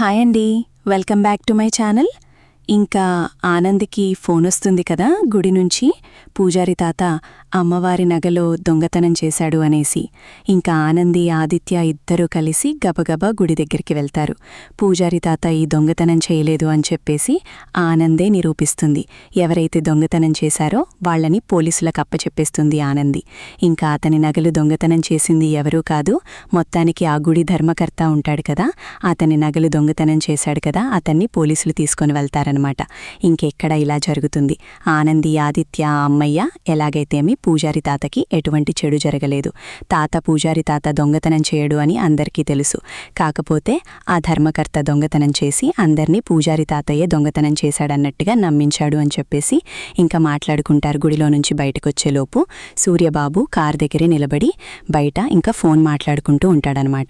Hi అండి, welcome back to my channel. ఇంకా ఆనంద్కి phone వస్తుంది కదా గుడి నుంచి, పూజారి తాత అమ్మవారి నగలో దొంగతనం చేశాడు అనేసి. ఇంకా ఆనంది ఆదిత్య ఇద్దరూ కలిసి గబగబా గుడి దగ్గరికి వెళ్తారు. పూజారి తాత ఈ దొంగతనం చేయలేదు అని చెప్పేసి ఆనందే నిరూపిస్తుంది. ఎవరైతే దొంగతనం చేశారో వాళ్లని పోలీసులకు అప్పచెప్పేస్తుంది ఆనంది. ఇంకా అతని నగలు దొంగతనం చేసింది ఎవరూ కాదు, మొత్తానికి ఆ గుడి ధర్మకర్త ఉంటాడు కదా, అతని నగలు దొంగతనం చేశాడు కదా, అతన్ని పోలీసులు తీసుకొని వెళ్తారనమాట. ఇంకెక్కడ ఇలా జరుగుతుంది. ఆనంది, ఆదిత్య, అమ్మయ్య ఎలాగైతేమి పూజారి తాతకి ఎటువంటి చెడు జరగలేదు. పూజారి తాత దొంగతనం చేయడు అని అందరికీ తెలుసు. కాకపోతే ఆ ధర్మకర్త దొంగతనం చేసి అందర్నీ పూజారి తాతయ్యే దొంగతనం చేశాడన్నట్టుగా నమ్మించాడు అని చెప్పేసి ఇంకా మాట్లాడుకుంటారు. గుడిలో నుంచి బయటకొచ్చేలోపు సూర్యబాబు కార్ దగ్గరే నిలబడి బయట ఇంకా ఫోన్ మాట్లాడుకుంటూ ఉంటాడనమాట.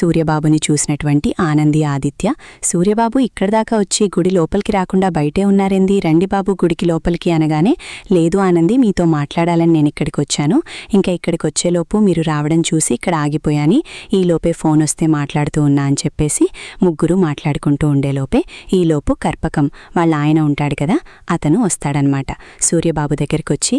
సూర్యబాబుని చూసినటువంటి ఆనంది, ఆదిత్య, సూర్యబాబు ఇక్కడదాకా వచ్చి గుడి లోపలికి రాకుండా బయటే ఉన్నారేంది, రండి బాబు గుడికి లోపలికి అనగానే, లేదు ఆనంది, మీతో మాట్లాడాలని నేను ఇక్కడికి వచ్చాను. ఇంకా ఇక్కడికి వచ్చేలోపు మీరు రావడం చూసి ఇక్కడ ఆగిపోయాని, ఈలోపే ఫోన్ వస్తే మాట్లాడుతూ ఉన్నా అని చెప్పేసి ముగ్గురు మాట్లాడుకుంటూ ఉండేలోపే ఈలోపు కర్పకం వాళ్ళ ఆయన ఉంటాడు కదా, అతను వస్తాడనమాట. సూర్యబాబు దగ్గరికొచ్చి,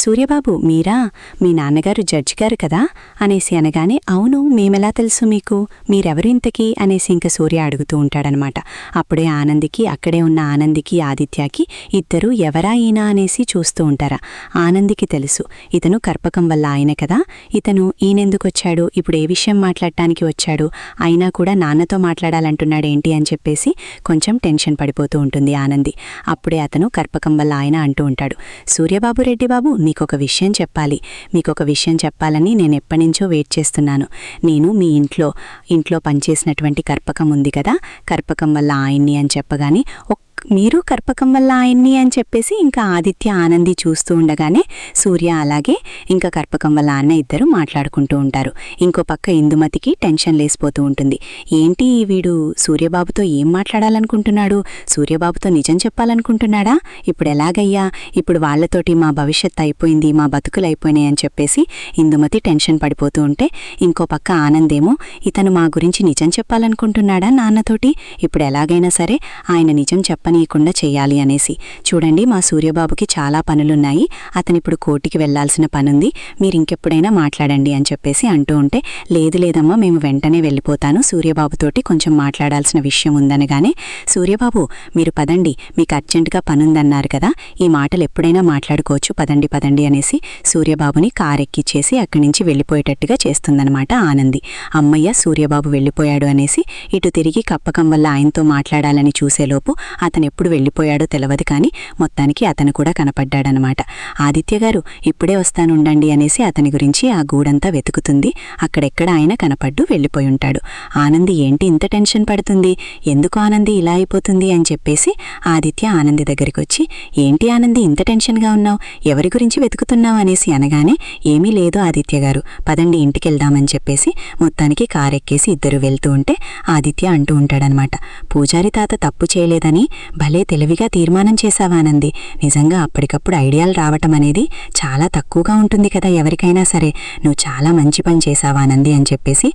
సూర్యబాబు మీరా, మీ నాన్నగారు జడ్జి గారు కదా అనేసి అనగానే, అవును, మేమెలా తెలుసు మీకు, మీరెవరు ఇంతకీ అనేసి ఇంక సూర్య అడుగుతూ ఉంటాడనమాట. అప్పుడే ఆనందికి, అక్కడే ఉన్న ఆనందికి, ఆదిత్యకి ఇద్దరూ ఎవరా ఈయన అనేసి చూస్తూ ఉంటారా. ఆనందికి తెలుసు ఇతను కర్పకం వల్ల ఆయన కదా, ఇతను ఈయనెందుకొచ్చాడు, ఇప్పుడు ఏ విషయం మాట్లాడటానికి వచ్చాడు, అయినా కూడా నాన్నతో మాట్లాడాలంటున్నాడేంటి అని చెప్పేసి కొంచెం టెన్షన్ పడిపోతూ ఉంటుంది ఆనంది. అప్పుడే అతను కర్పకం వల్ల ఆయన అంటూ ఉంటాడు, సూర్యబాబు, రెడ్డి బాబు, మీకొక విషయం చెప్పాలి, మీకొక విషయం చెప్పాలని నేను ఎప్పటినుంచో వెయిట్ చేస్తున్నాను. నేను మీ ఇంట్లో పనిచేసినటువంటి కర్పకం ఉంది కదా, కర్పకం వల్ల ఆయన్ని అని చెప్పగానే, మీరు కర్పకం వల్ల ఆయన్ని అని చెప్పేసి ఇంకా ఆదిత్య, ఆనంది చూస్తూ ఉండగానే సూర్య అలాగే ఇంకా కర్పకం వల్ల అన్న ఇద్దరు మాట్లాడుకుంటూ ఉంటారు. ఇంకో పక్క ఇందుమతికి టెన్షన్ లేసిపోతూ ఉంటుంది. ఏంటి వీడు సూర్యబాబుతో ఏం మాట్లాడాలనుకుంటున్నాడు, సూర్యబాబుతో నిజం చెప్పాలనుకుంటున్నాడా, ఇప్పుడు ఎలాగయ్యా, ఇప్పుడు వాళ్లతోటి మా భవిష్యత్తు అయిపోయింది, మా బతుకులు అయిపోయినాయి అని చెప్పేసి ఇందుమతి టెన్షన్ పడిపోతూ ఉంటే, ఇంకో పక్క ఆనందేమో ఇతను మా గురించి నిజం చెప్పాలనుకుంటున్నాడా నాన్నతోటి, ఇప్పుడు ఎలాగైనా సరే ఆయన నిజం చెప్పనీయకుండా చెయ్యాలి అనేసి. చూడండి, మా సూర్యబాబుకి చాలా పనులున్నాయి, అతనిప్పుడు కోర్టుకి వెళ్లాల్సిన పనుంది, మీరు ఇంకెప్పుడైనా మాట్లాడండి అని చెప్పేసి అంటూ ఉంటే, లేదమ్మా, మేము వెంటనే వెళ్ళిపోతాను, సూర్యబాబుతోటి కొంచెం మాట్లాడాల్సిన విషయం ఉందనగానే, సూర్యబాబు మీరు పదండి, మీకు అర్జెంటుగా పనుందన్నారు కదా, ఈ మాటలు ఎప్పుడైనా మాట్లాడుకోవచ్చు, పదండి అనేసి సూర్యబాబుని కారెక్కిచ్చేసి అక్కడి నుంచి వెళ్ళిపోయేటట్టుగా చేస్తుందనమాట ఆనంది. అమ్మయ్య, సూర్యబాబు వెళ్ళిపోయాడు అనేసి ఇటు తిరిగి కప్పకం వల్ల ఆయనతో మాట్లాడాలని చూసేలోపు అతను ఎప్పుడు వెళ్ళిపోయాడో తెలియదు, కానీ మొత్తానికి అతను కూడా కనపడ్డాడనమాట. ఆదిత్య గారు ఇప్పుడే వస్తానుండండి అనేసి అతని గురించి ఆ గూడంతా వెతుకుతుంది. అక్కడెక్కడ ఆయన కనపడ్డు వెళ్ళిపోయి ఉంటాడు. ఆనంది ఏంటి ఇంత టెన్షన్ పడుతుంది, ఎందుకు ఆనంది ఇలా అయిపోతుంది అని చెప్పేసి ఆదిత్య ఆనంది దగ్గరికి వచ్చి, ఏంటి ఆనంది ఇంత టెన్షన్గా ఉన్నావు, ఎవరి గురించి వెతుకుతున్నావు అనేసి అనగానే, ఏమీ లేదు ఆదిత్య గారు, పదండి ఇంటికి వెళ్దామని చెప్పేసి మొత్తానికి కారెక్కేసి ఇద్దరు వెళ్తూ ఉంటే ఆదిత్య అంటూ ఉంటాడనమాట, పూజారి తాత తప్పు చేయలేదని భలే తెలివిగా తీర్మానం చేశావానంది, నిజంగా అప్పటికప్పుడు ఐడియాలు రావటం అనేది చాలా తక్కువగా ఉంటుంది కదా ఎవరికైనా సరే, నువ్వు చాలా మంచి పని చేశావానంది అని చెప్పేసి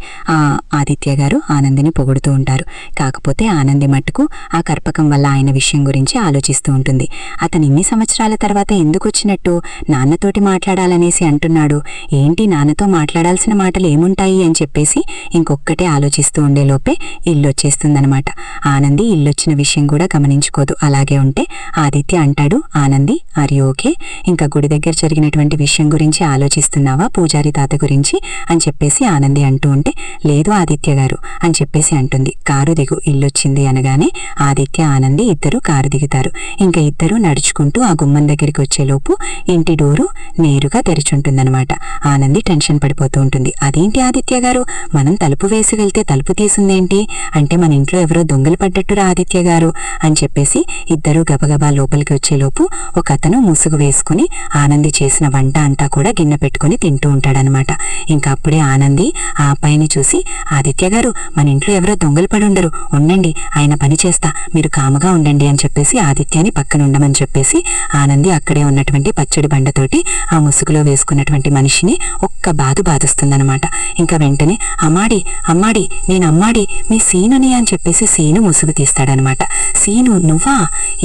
ఆదిత్య గారు ఆనందిని పొగుడుతూ ఉంటారు. కాకపోతే ఆనంది మట్టుకు ఆ కర్పకం వల్ల ఆయన విషయం గురించి ఆలోచిస్తూ ఉంటుంది. అతను ఇన్ని సంవత్సరాల తర్వాత ఎందుకు వచ్చినట్టు, నాన్నతోటి మాట్లాడాలనేసి అంటున్నాడు, ఏంటి నాన్నతో మాట్లాడాల్సిన మాటలు ఏముంటాయి అని చెప్పేసి ఇంకొక్కటే ఆలోచిస్తూ ఉండేలోపే ఇల్లొచ్చేస్తుందనమాట. ఆనంది ఇల్లొచ్చిన విషయం కూడా గమనించుకోదు. అలాగే ఉంటే ఆదిత్య అంటాడు, ఆనంది ఆర్ యు ఓకే, ఇంకా గుడి దగ్గర జరిగినటువంటి విషయం గురించి ఆలోచిస్తున్నావా, పూజారి తాత గురించి అని చెప్పేసి ఆనంది అంటూ ఉంటే, లేదు ఆదిత్య గారు అని చెప్పేసి అంటుంది. కారు దిగు, ఇల్లొచ్చింది అనగానే ఆదిత్య, ఆనంది ఇద్దరు కారు దిగుతారు. ఇంకా ఇద్దరు నడుచుకుంటూ ఆ గుమ్మం దగ్గరికి వచ్చేలోపు ఇంటి డోరు నేరుగా తెరిచుంటుందనమాట. ఆనంది టెన్షన్ పడిపోతూ ఉంటుంది. అదేంటి ఆదిత్య గారు, మనం తలుపు వేసి వెళ్తే తలుపు తీసిందేంటి అంటే మన ఇంట్లో ఎవరో దొంగలు పడ్డట్టురా ఆదిత్య గారు అని చెప్పేసి ఇద్దరూ గబగబా లోపలికి వచ్చేలోపు ఒక అతను ముసుగు వేసుకుని ఆనంది చేసిన వంట అంతా కూడా గిన్నె పెట్టుకుని తింటూ ఉంటాడనమాట. ఇంకా అప్పుడే ఆనంది ఆ అబ్బాయిని చూసి, ఆదిత్య గారు, మన ఇంట్లో ఎవరో దొంగలు పడి ఉండరు, ఉండండి, ఆయన పని చేస్తా, మీరు కాముగా ఉండండి అని చెప్పేసి ఆదిత్యాని పక్కన ఉండమని చెప్పేసి ఆనంది అక్కడే ఉన్నటువంటి పచ్చడి బండతోటి ఆ ముసుగులో వేసుకున్నటువంటి మనిషిని ఒక్క బాదుస్తుందనమాట. ఇంకా వెంటనే అమ్మాడి అమ్మాడి నేను అమ్మాడి మీ సీనుని అని చెప్పేసి సీను ముసుగు తీస్తాడనమాట. సీను, నువ్వా?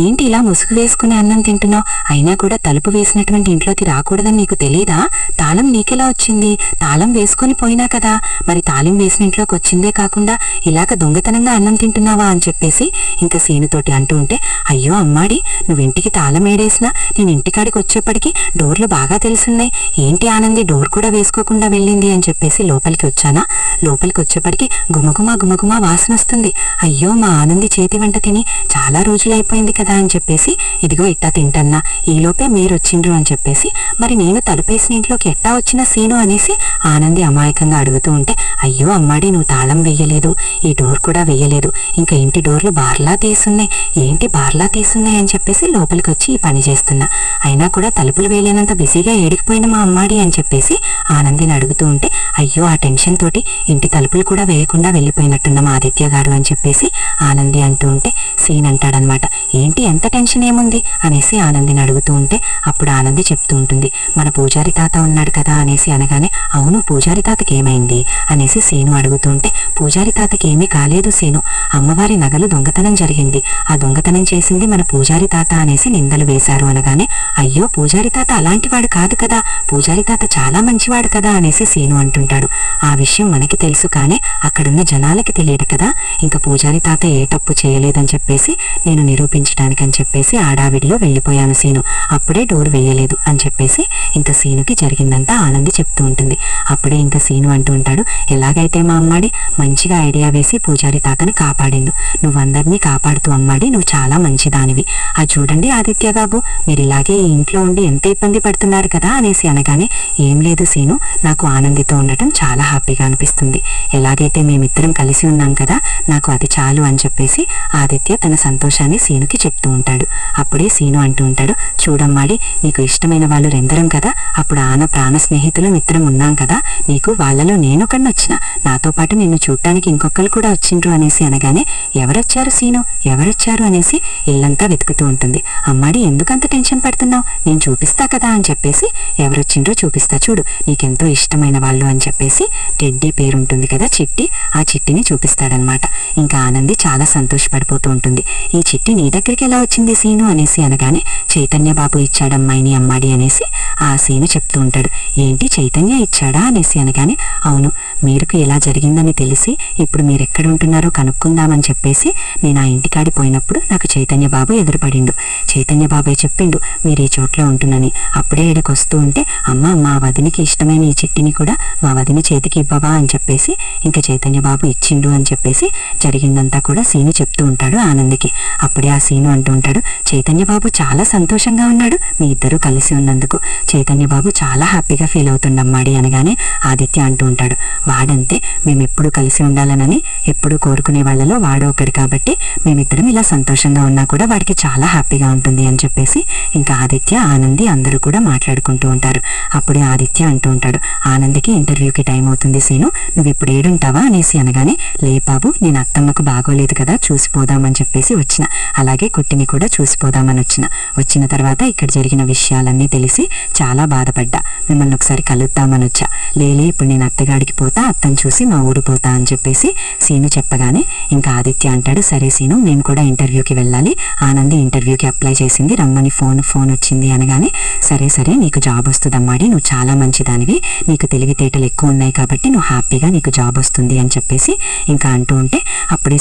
ఏంటి ఇలా ముసుగు వేసుకుని అన్నం తింటున్నావు? అయినా కూడా తలుపు వేసినటువంటి ఇంట్లోకి రాకూడదని నీకు తెలీదా? తాళం నీకెలా వచ్చింది? తాళం వేసుకొని పోయినా కదా, మరి తాళం వేసిన ఇంట్లోకి వచ్చిందే కాకుండా ఇలాగ దొంగతనంగా అన్నం తింటున్నావా అని చెప్పేసి ఇంకా సీనుతోటి అంటూ ఉంటే, అయ్యో అమ్మాడి, నువ్వు ఇంటికి తాళం ఏడేసినా నేను ఇంటికాడికి వచ్చేప్పటికి డోర్లు బాగా తెలుసున్నాయి, ఏంటి ఆనంది డోర్ కూడా వేసుకోకుండా వెళ్ళింది అని చెప్పేసి లోపలికి వచ్చానా, లోపలికి వచ్చేప్పటికి గుమగుమా వాసన వస్తుంది, అయ్యో మా ఆనంది చేతి వంట తిని చాలా రోజులైపోయింది కదా అని చెప్పేసి ఇదిగో ఇట్టా తింటన్నా, ఈలోపే మీరు వచ్చిండ్రు అని చెప్పేసి మరి నేను తలుపేసిన ఇంట్లోకి ఎట్టా వచ్చిన సీను అనేసి ఆనంది అమాయకంగా అడుగుతూ ఉంటే, అయ్యో అమ్మాడి, నువ్వు తాళం వెయ్యలేదు, ఈ డోర్ కూడా వెయ్యలేదు, ఇంకా ఇంటి డోర్లు బార్లా తీసున్నాయి, ఏంటి బార్లా తీసున్నాయి అని చెప్పేసి లోపలికి వచ్చి ఈ పని చేస్తున్నా, అయినా కూడా తలుపులు వేయలేనంత బిజీగా ఏడికిపోయిన మా అమ్మాడి అని చెప్పేసి ఆనందిని అడుగుతూ ఉంటే, అయ్యో ఆ టెన్షన్ తోటి ఇంటి తలుపులు కూడా వేయకుండా వెళ్ళిపోయినట్టున్న మా ఆదిత్య గారు అని చెప్పేసి ఆనంది అంటూ ఉంటే సీన్ అంటాడనమాట, ఏంటి ఎంత టెన్షన్ ఏముంది అనేసి ఆనందిని అడుగుతూ ఉంటే అప్పుడు ఆనంది చెప్తూ ఉంటుంది, మన పూజారి తాత ఉన్నాడు కదా అనేసి అనగానే, అవును పూజారి తాతకి ఏమైంది అనేసి సీను అడుగుతూ ఉంటే, పూజారి తాతకి ఏమీ కాలేదు సీను, అమ్మవారి నగలు దొంగతనం జరిగింది, ఆ దొంగతనం చేసింది మన పూజారి తాత అనేసి నిందలు వేశారు అనగానే, అయ్యో పూజారి తాత అలాంటి వాడు కాదు కదా, పూజారి తాత చాలా మంచివాడు కదా అనేసి సీను అంటుంటాడు. ఆ విషయం మనకి తెలుసు కానీ అక్కడున్న జనాలకి తెలియదు కదా, ఇంకా పూజారి తాత ఏ తప్పు చేయలేదని చెప్పేసి నేను నిరూపించడానికని చెప్పేసి ఆడావిడిలో వెళ్ళిపోయాను సీను, అప్పుడే డోర్ వేయలేదు అని చెప్పేసి ఇంకా సీనుకి జరిగిందంతా ఆనంది చెప్తూ ఉంటుంది. అప్పుడే ఇంకా సీను అంటూ ఉంటాడు, ఎలాగైతే మా అమ్మాడి మంచిగా ఐడియా వేసి పూజారి తాతని కాపాడిండు, నువ్వందరినీ కాపాడుతూ అమ్మాడి, నువ్వు చాలా మంచిదానివి, అది చూడండి ఆదిత్య బాబు, మీరు ఇలాగే ఈ ఇంట్లో ఉండి ఎంత ఇబ్బంది పడుతున్నారు కదా అనేసి అనగానే, ఏం లేదు సీను, నాకు ఆనందితో ఉండటం చాలా హ్యాపీగా అనిపిస్తుంది, ఎలాగైతే మేమిద్దరం కలిసి ఉన్నాం కదా, నాకు అది చాలు అని చెప్పేసి ఆదిత్య తన సంతోషాన్ని సీనుకి చెప్తూ ఉంటాడు. అప్పుడే సీను అంటూ ఉంటాడు, చూడమ్మాడి, నీకు ఇష్టమైన వాళ్ళు రెందరం కదా, అప్పుడు ప్రాణ స్నేహితులం ఇద్దరం ఉన్నాం కదా, నీకు వాళ్ళలో నేనొకడిని వచ్చిన, నాతో పాటు నిన్ను చూడటానికి ఇంకొకరు కూడా వచ్చిండ్రు అనేసి అనగానే, ఎవరొచ్చారు సీను, ఎవరొచ్చారు అనేసి ఇల్లంతా వెతుకుతూ ఉంటుంది. అమ్మాడి ఎందుకంత టెన్షన్ పడుతున్నావు, నేను చూపిస్తా కదా అని చెప్పేసి, ఎవరొచ్చిండ్రో చూపిస్తా చూడు, నీకెంతో ఇష్టమైన వాళ్ళు అని చెప్పేసి టెడ్డీ పేరు ఉంటుంది కదా చిట్టి, ఆ చిట్టిని చూపిస్తాడనమాట. ఇంకా ఆనంది చాలా సంతోషపడిపోతూ ఉంటుంది. ఈ చిట్టి నీ దగ్గరికి ఎలా వచ్చింది సీను అనేసి అనగానే, చైతన్య బాబు ఇచ్చాడమ్మాయిని అమ్మాడి అనేసి ఆ సీను చెప్తూ ఉంటాడు. ఏంటి చైతన్య ఇచ్చాడా అనేసి అనగానే, అవును, మీరుకు ఎలా జరిగిందని తెలిసి ఇప్పుడు మీరు ఎక్కడ ఉంటున్నారో కనుక్కుందామని చెప్పేసి నేను ఆ ఇంటికాడి పోయినప్పుడు నాకు చైతన్య బాబు ఎదురుపడిండు, చైతన్య బాబే చెప్పిండు మీరు ఈ చోట్ల ఉంటున్నని, అప్పుడే ఇక్కడికి వస్తూ ఉంటే, అమ్మ మా వదినికి ఇష్టమైన ఈ చిట్టిని కూడా మా వదిన చేతికి ఇవ్వవా అని చెప్పేసి ఇంకా చైతన్య బాబు ఇచ్చిండు అని చెప్పేసి జరిగిందంతా కూడా సీను చెప్తూ ఉంటాడు ఆనందికి. అప్పుడే ఆ సీను అంటూ ఉంటాడు, చైతన్య బాబు చాలా సంతోషంగా ఉన్నాడు మీ ఇద్దరు కలిసి ఉన్నందుకు, చైతన్య బాబు చాలా హ్యాపీగా ఫీల్ అవుతుండమ్మాడి అనగానే ఆదిత్య అంటూ ఉంటాడు, వాడంతే, మేము ఎప్పుడు కలిసి ఉండాలనని ఎప్పుడు కోరుకునే వాళ్ళలో వాడు ఒకడు కాబట్టి మేమిద్దరం ఇలా సంతోషంగా ఉన్నా కూడా వాడికి చాలా హ్యాపీగా ఉంటుంది అని చెప్పేసి ఇంకా ఆదిత్య ఆనంది అందరూ కూడా మాట్లాడుకుంటూ ఉంటారు. అప్పుడే ఆదిత్య అంటూ ఉంటాడు, ఆనందికి ఇంటర్వ్యూకి టైం అవుతుంది సీను, నువ్వు ఇప్పుడు ఏడుంటావా అనేసి అనగానే, లే బాబు, నేను అత్తమ్మకు బాగోలేదు కదా, చూసిపోదామని చెప్పేసి వచ్చిన, అలాగే కుట్టిని కూడా చూసిపోదామని వచ్చిన తర్వాత ఇక్కడ జరిగిన విషయాలన్నీ తెలిసి చాలా బాధపడ్డా, మిమ్మల్ని ఒకసారి కలుద్దామని వచ్చా, లేలే ఇప్పుడు నేను అత్తగాడికి పోతా, అత్తని చూసి మా ఊరు పోతా అని చెప్పేసి సీను చెప్పగానే ఇంకా ఆదిత్య అంటాడు, సరే సీను, మేము కూడా ఇంటర్వ్యూకి వెళ్ళాలి, ఆనంది ఇంటర్వ్యూకి అప్లై చేసింది, రమ్మని ఫోన్ వచ్చింది అనగానే, సరే నీకు జాబ్ వస్తుందమ్మాడి, నువ్వు చాలా మంచిదానివి, నీకు తెలివితేటలు ఎక్కువ ఉన్నాయి కాబట్టి నువ్వు హ్యాపీగా నీకు జాబ్ వస్తుంది అని చెప్పేసి ఇంకా అంటూ ఉంటే అప్పుడే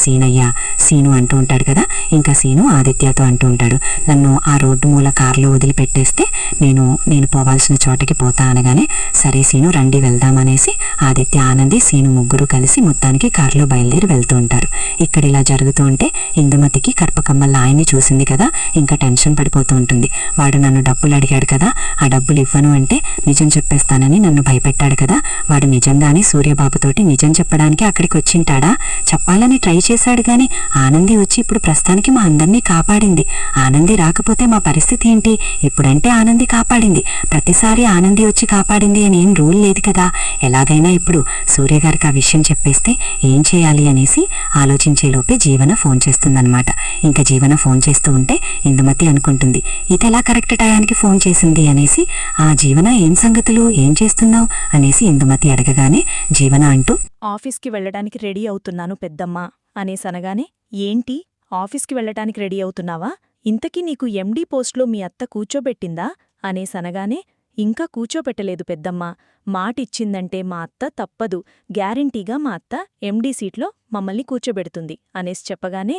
సీను అంటూ ఉంటాడు కదా, ఇంకా సీను ఆదిత్యతో అంటూ ఉంటాడు, నన్ను ఆ రోడ్డు మూల కారులో వదిలిపెట్టేస్తే నేను పోవాల్సిన చోటకి పోతా అనగానే, సరే సీను రండి వెళ్దామనేసి ఆదిత్య ఆనంది సీను ముగ్గురు కలిసి మొత్తానికి కారులో బయలుదేరి వెళ్తూ ఉంటారు. ఇక్కడ ఇలా జరుగుతూ ఉంటే ఇందుమతికి కర్పకమ్మల ఆయన్ని చూసింది కదా, ఇంకా టెన్షన్ పడిపోతూ ఉంటుంది. వాడు నన్ను డబ్బులు అడిగాడు కదా, ఆ డబ్బులు ఇవ్వను అంటే నిజం చెప్పేస్తానని నన్ను భయపెట్టాడు కదా, వాడు నిజంగానే సూర్యబాబుతోటి నిజం చెప్పడానికి అక్కడికి వచ్చింటాడా? చెప్పాలని ట్రై చేశాడు గాని ఆనంది వచ్చి ఇప్పుడు ప్రస్తుతానికి మా అందరినీ కాపాడింది. ఆనంది రాకపోతే మా పరిస్థితి ఏంటి? ఇప్పుడంటే ఆనంది కాపాడింది, ప్రతిసారి ఆనంది వచ్చి కాపాడింది అని ఏం రూల్ లేదు కదా. ఎలాగైనా ఇప్పుడు సూర్యగారికి ఆ విషయం చెప్పేస్తే ఏం చేయాలి అనేసి ఆలోచించేలోపే జీవన ఫోన్ చేస్తుందన్నమాట. ఇంకా జీవన ఫోన్ చేస్తూ ఉంటే ఇందుమతి అనుకుంటుంది, ఇదెలా కరెక్ట్ టయానికి ఫోన్ చేసింది అనేసి. ఆ జీవన ఏం సంగతులు, ఏం చేస్తున్నావు అనేసి ఇందుమతి అడగగానే జీవన అంటూ, ఆఫీస్కి వెళ్ళడానికి రెడీ అవుతున్నాను పెద్దమ్మా అనేసనగానే, ఏంటి ఆఫీస్కి వెళ్ళటానికి రెడీ అవుతున్నావా? ఇంతకీ నీకు ఎండీ పోస్ట్లో మీ అత్త కూర్చోబెట్టిందా అనేసనగానే, ఇంకా కూర్చోపెట్టలేదు పెద్దమ్మా, మాటిచ్చిందంటే మా అత్త తప్పదు, గ్యారంటీగా మా అత్త ఎండీ సీట్లో మమ్మల్ని కూర్చోబెడుతుంది అనేసి చెప్పగానే,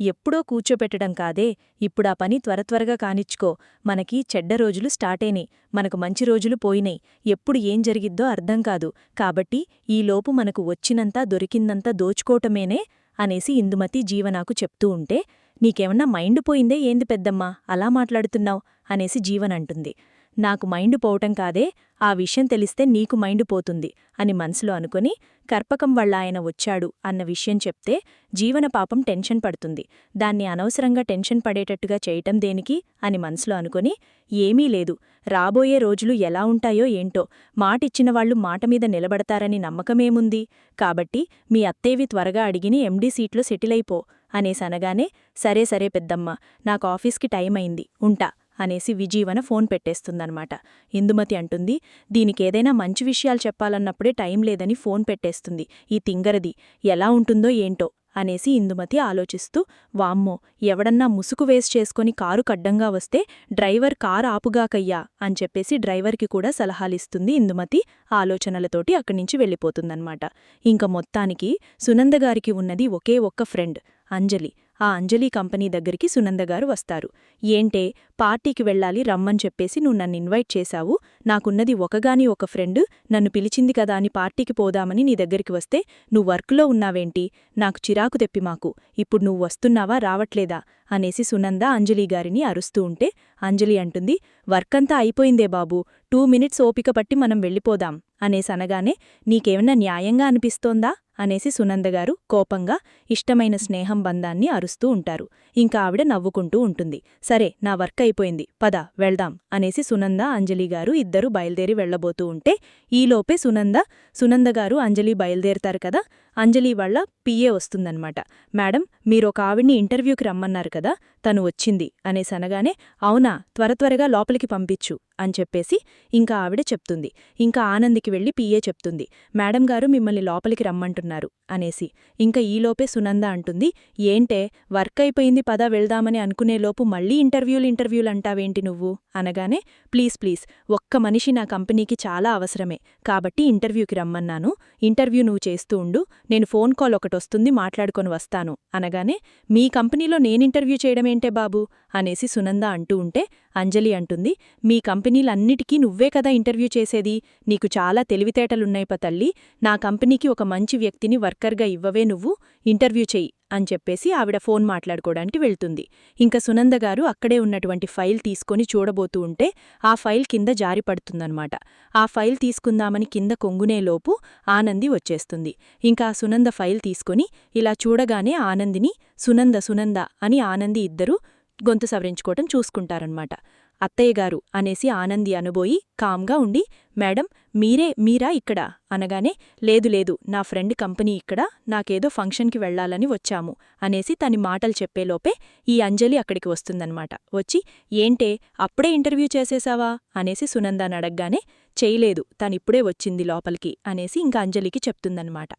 ఎప్పుడో కూర్చోపెట్టడం కాదే, ఇప్పుడా పని త్వరత్వరగా కానిచ్చుకో, మనకి చెడ్డ రోజులు స్టార్టైనాయి, మనకు మంచి రోజులు పోయినాయి, ఎప్పుడు ఏం జరిగిద్దో అర్థం కాదు, కాబట్టి ఈలోపు మనకు వచ్చినంతా దొరికిందంతా దోచుకోవటమేనే అనేసి ఇందుమతి జీవనాకు చెప్తూ ఉంటే, నీకేమన్నా మైండ్ పోయిందే ఏంది పెద్దమ్మా అలా మాట్లాడుతున్నావు అనేసి జీవనంటుంది. నాకు మైండ్ పోవటం కాదే, ఆ విషయం తెలిస్తే నీకు మైండ్ పోతుంది అని మనసులో అనుకుని, కర్పకం వాళ్ళ ఆయన వచ్చాడు అన్న విషయం చెప్తే జీవన పాపం టెన్షన్ పడుతుంది. దాన్ని అనవసరంగా టెన్షన్ పడేటట్టుగా చేయటం దేనికి అని మనసులో అనుకుని, ఏమీ లేదు, రాబోయే రోజులు ఎలా ఉంటాయో ఏంటో, మాటిచ్చిన వాళ్లు మాటమీద నిలబడతారని నమ్మకమేముంది, కాబట్టి మీ అత్తేవి త్వరగా అడిగిని ఎండీ సీట్లో సెటిలైపో అనేసనగానే, సరే సరే పెద్దమ్మ, నాకు ఆఫీస్కి టైం అయింది, ఉంటా అనేసి విజీవన ఫోన్ పెట్టేస్తుందన్నమాట. ఇందుమతి అంటుంది, దీనికేదైనా మంచి విషయాలు చెప్పాలన్నప్పుడే టైం లేదని ఫోన్ పెట్టేస్తుంది, ఈ తింగరది ఎలా ఉంటుందో ఏంటో అనేసి ఇందుమతి ఆలోచిస్తూ, వామ్మో, ఎవడన్నా ముసుగు వేసి చేసుకుని కారు కడ్డంగా వస్తే డ్రైవర్ కారు ఆపుగాకయ్యా అని చెప్పేసి డ్రైవర్కి కూడా సలహాలిస్తుంది ఇందుమతి. ఆలోచనలతోటి అక్కడ్నించి వెళ్ళిపోతుందన్నమాట. ఇంక మొత్తానికి సునందగారికి ఉన్నది ఒకే ఒక్క ఫ్రెండ్, అంజలి. ఆ అంజలి కంపెనీ దగ్గరికి సునందగారు వస్తారు. ఏంటే, పార్టీకి వెళ్ళాలి రమ్మని చెప్పేసి నువ్వు నన్ను ఇన్వైట్ చేశావు, నాకున్నది ఒకగాని ఒక ఫ్రెండ్, నన్ను పిలిచింది కదా అని పార్టీకి పోదామని నీ దగ్గరికి వస్తే నువ్వు వర్క్లో ఉన్నావేంటి, నాకు చిరాకు తెప్పి మాకు, ఇప్పుడు నువ్వు వస్తున్నావా రావట్లేదా అనేసి సునంద అంజలిగారిని అరుస్తూ ఉంటే, అంజలి అంటుంది, వర్కంతా అయిపోయిందే బాబూ, 2 మినిట్స్ ఓపిక పట్టి మనం వెళ్ళిపోదాం అనేసనగానే, నీకేమన్నా న్యాయంగా అనిపిస్తోందా అనేసి సునందగారు కోపంగా ఇష్టమైన స్నేహం బంధాన్ని అరుస్తూ ఉంటారు. ఇంకా ఆవిడ నవ్వుకుంటూ ఉంటుంది. సరే, నా వర్క్ అయిపోయింది, పద వెళ్దాం అనేసి సునంద అంజలిగారు ఇద్దరూ బయలుదేరి వెళ్లబోతూ ఉంటే, ఈలోపే సునందగారు అంజలి బయలుదేరతారు కదా, అంజలి వాళ్ల పిఏ వస్తుందన్నమాట. మేడం, మీరొక ఆవిడ్ని ఇంటర్వ్యూకి రమ్మన్నారు కదా, తను వచ్చింది అనేసనగానే, అవునా, త్వరత్వరగా లోపలికి పంపించు అని చెప్పేసి ఇంకా ఆవిడ చెప్తుంది. ఇంకా ఆనందికి వెళ్లి పిఏ చెప్తుంది, మేడం గారు మిమ్మల్ని లోపలికి రమ్మంటున్నారు అనేసి. ఇంకా ఈలోపే సునంద అంటుంది, ఏంటే, వర్క్ అయిపోయింది పద వెళ్దామని అనుకునేలోపు మళ్ళీ ఇంటర్వ్యూలు అంటావేంటి నువ్వు అనగానే, ప్లీజ్ ఒక్క మనిషి నా కంపెనీకి చాలా అవసరమే, కాబట్టి ఇంటర్వ్యూకి రమ్మన్నాను, ఇంటర్వ్యూ నువ్వు చేస్తూ ఉండు, నేను ఫోన్ కాల్ ఒకటొస్తుంది మాట్లాడుకొని వస్తాను అనగానే, మీ కంపెనీలో నేనింటర్వ్యూ చేయడమేంటే బాబూ అనేసి సునంద అంటూ ఉంటే, అంజలి అంటుంది, మీ కంపెనీలన్నిటికీ నువ్వే కదా ఇంటర్వ్యూ చేసేది, నీకు చాలా తెలివితేటలున్నాయి తల్లి, నా కంపెనీకి ఒక మంచి వ్యక్తిని వర్కర్గా ఇవ్వవే నువ్వు, ఇంటర్వ్యూ చెయ్యి అని చెప్పేసి ఆవిడ ఫోన్ మాట్లాడుకోవడానికి వెళ్తుంది. ఇంకా సునందగారు అక్కడే ఉన్నటువంటి ఫైల్ తీసుకొని చూడబోతూ ఉంటే ఆ ఫైల్ కింద జారిపడుతుందన్నమాట. ఆ ఫైల్ తీసుకుందామని కింద కొంగునేలోపు ఆనంది వచ్చేస్తుంది. ఇంకా సునంద ఫైల్ తీసుకొని ఇలా చూడగానే ఆనందిని సునంద అని ఆనంది ఇద్దరూ గొంతు సవరించుకోవటం చూసుకుంటారన్నమాట. అత్తయ్యగారు అనేసి ఆనంది అనబోయి కామ్గా ఉండి, మేడం మీరా ఇక్కడ అనగానే, లేదు నా ఫ్రెండ్ కంపెనీ ఇక్కడ, నాకేదో ఫంక్షన్కి వెళ్లాలని వచ్చాము అనేసి తని మాటలు చెప్పేలోపే ఈ అంజలి అక్కడికి వస్తుందన్నమాట. వచ్చి, ఏంటే అప్పుడే ఇంటర్వ్యూ చేసేశావా అనేసి సునందాని అడగ్గానే, చేయలేదు, తనిప్పుడే వచ్చింది లోపలికి అనేసి ఇంకా అంజలికి చెప్తుందన్నమాట.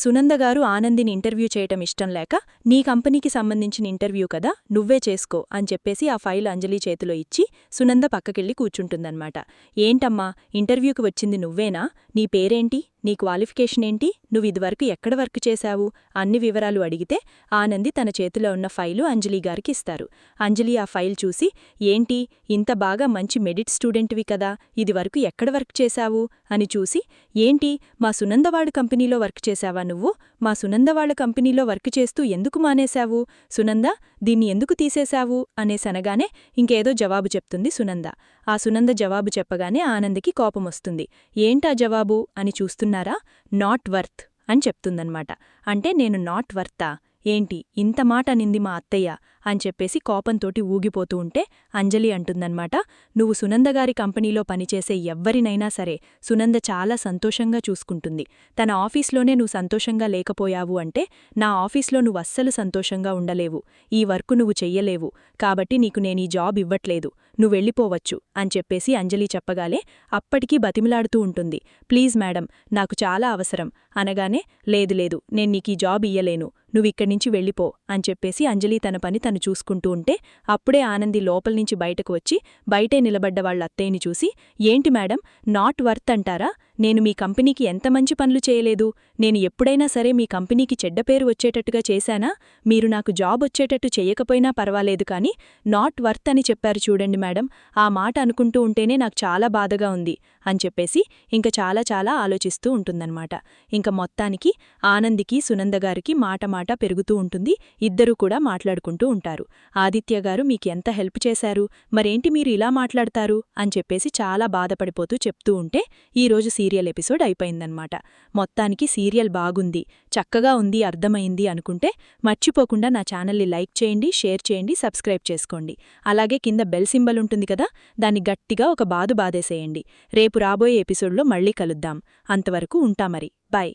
సునందగారు ఆనందిని ఇంటర్వ్యూ చేయటం ఇష్టం లేక, నీ కంపెనీకి సంబంధించిన ఇంటర్వ్యూ కదా, నువ్వే చేసుకో అని చెప్పేసి ఆ ఫైల్ అంజలి చేతిలో ఇచ్చి సునంద పక్కకెళ్ళి కూర్చుంటుందన్నమాట. ఏంటమ్మా, ఇంటర్వ్యూకి వచ్చింది నువ్వేనా, నీ పేరేంటి నీ క్వాలిఫికేషన్ ఏంటి, నువ్విదివరకు ఎక్కడ వర్క్ చేశావు అన్ని వివరాలు అడిగితే ఆనంది తన చేతిలో ఉన్న ఫైలు అంజలి గారికి ఇస్తారు. అంజలి ఆ ఫైల్ చూసి, ఏంటి ఇంత బాగా మంచి మెడిట్ స్టూడెంట్వి కదా, ఇదివరకు ఎక్కడ వర్క్ చేశావు అని చూసి, ఏంటి మా సునందవాడు కంపెనీలో వర్క్ చేశావా నువ్వు, మా సునందవాళ్ల కంపెనీలో వర్క్ చేస్తూ ఎందుకు మానేశావు, సునంద దీన్ని ఎందుకు తీసేశావు అనేసనగానే ఇంకేదో జవాబు చెప్తుంది సునంద. ఆ సునంద జవాబు చెప్పగానే ఆనందికి కోపమొస్తుంది. ఏంటా జవాబు అని చూస్తున్నారా, నాట్ వర్త్ అని చెప్తుందన్నమాట. అంటే నేను నాట్ వర్తా, ఏంటి ఇంత మాట నింది మా అత్తయ్య అని చెప్పేసి కోపంతోటి ఊగిపోతూ ఉంటే అంజలి అంటుందన్నమాట, నువ్వు సునందగారి కంపెనీలో పనిచేసే ఎవ్వరినైనా సరే సునంద చాలా సంతోషంగా చూసుకుంటుంది. తన ఆఫీస్లోనే నువ్వు సంతోషంగా లేకపోయావు అంటే నా ఆఫీస్లో నువ్వు అస్సలు సంతోషంగా ఉండలేవు, ఈ వర్కు నువ్వు చెయ్యలేవు, కాబట్టి నీకు నేనీ జాబ్ ఇవ్వట్లేదు, నువ్వెళ్ళిపోవచ్చు అని చెప్పేసి అంజలి చెప్పగాలే అప్పటికీ బతిమిలాడుతూ ఉంటుంది. ప్లీజ్ మేడం నాకు చాలా అవసరం అనగానే, లేదు నేను నీకీ జాబ్ ఇయ్యలేను, నువ్విక్కడ్నించి వెళ్ళిపో అని చెప్పేసి అంజలి తన పని తను చూసుకుంటూ ఉంటే అప్పుడే ఆనంది లోపల్నించి బయటకు వచ్చి బయటే నిలబడ్డ వాళ్ళ అత్తయ్యని చూసి, ఏంటి మేడం నాట్ వర్త్ అంటారా, నేను మీ కంపెనీకి ఎంత మంచి పనులు చేయలేదు, నేను ఎప్పుడైనా సరే మీ కంపెనీకి చెడ్డ పేరు వచ్చేటట్టుగా చేశానా, మీరు నాకు జాబ్ వచ్చేటట్టు చెయ్యకపోయినా పర్వాలేదు కానీ నాట్ వర్త్ అని చెప్పారు చూడండి మేడం, ఆ మాట అనుకుంటూ ఉంటేనే నాకు చాలా బాధగా ఉంది అని చెప్పేసి ఇంక చాలా ఆలోచిస్తూ ఉంటుందన్నమాట. ఇంక మొత్తానికి ఆనందికి సునందగారికి మాట పెరుగుతూ ఉంటుంది. ఇద్దరూ కూడా మాట్లాడుకుంటూ ఉంటారు. ఆదిత్యగారు మీకెంత హెల్ప్ చేశారు, మరేంటి మీరు ఇలా మాట్లాడతారు అని చెప్పేసి చాలా బాధపడిపోతూ చెప్తూ ఉంటే ఈరోజు సీరియల్ ఎపిసోడ్ అయిపోయిందన్నమాట. మొత్తానికి సీరియల్ బాగుంది, చక్కగా ఉంది, అర్థమైంది అనుకుంటే మర్చిపోకుండా నా ఛానల్ని లైక్ చేయండి, షేర్ చేయండి, సబ్స్క్రైబ్ చేసుకోండి. అలాగే కింద బెల్ సింబల్ ఉంటుంది కదా, దాన్ని గట్టిగా ఒక బాదేసేయండి. రేపు రాబోయే ఎపిసోడ్లో మళ్ళీ కలుద్దాం. అంతవరకు ఉంటామరి. బాయ్.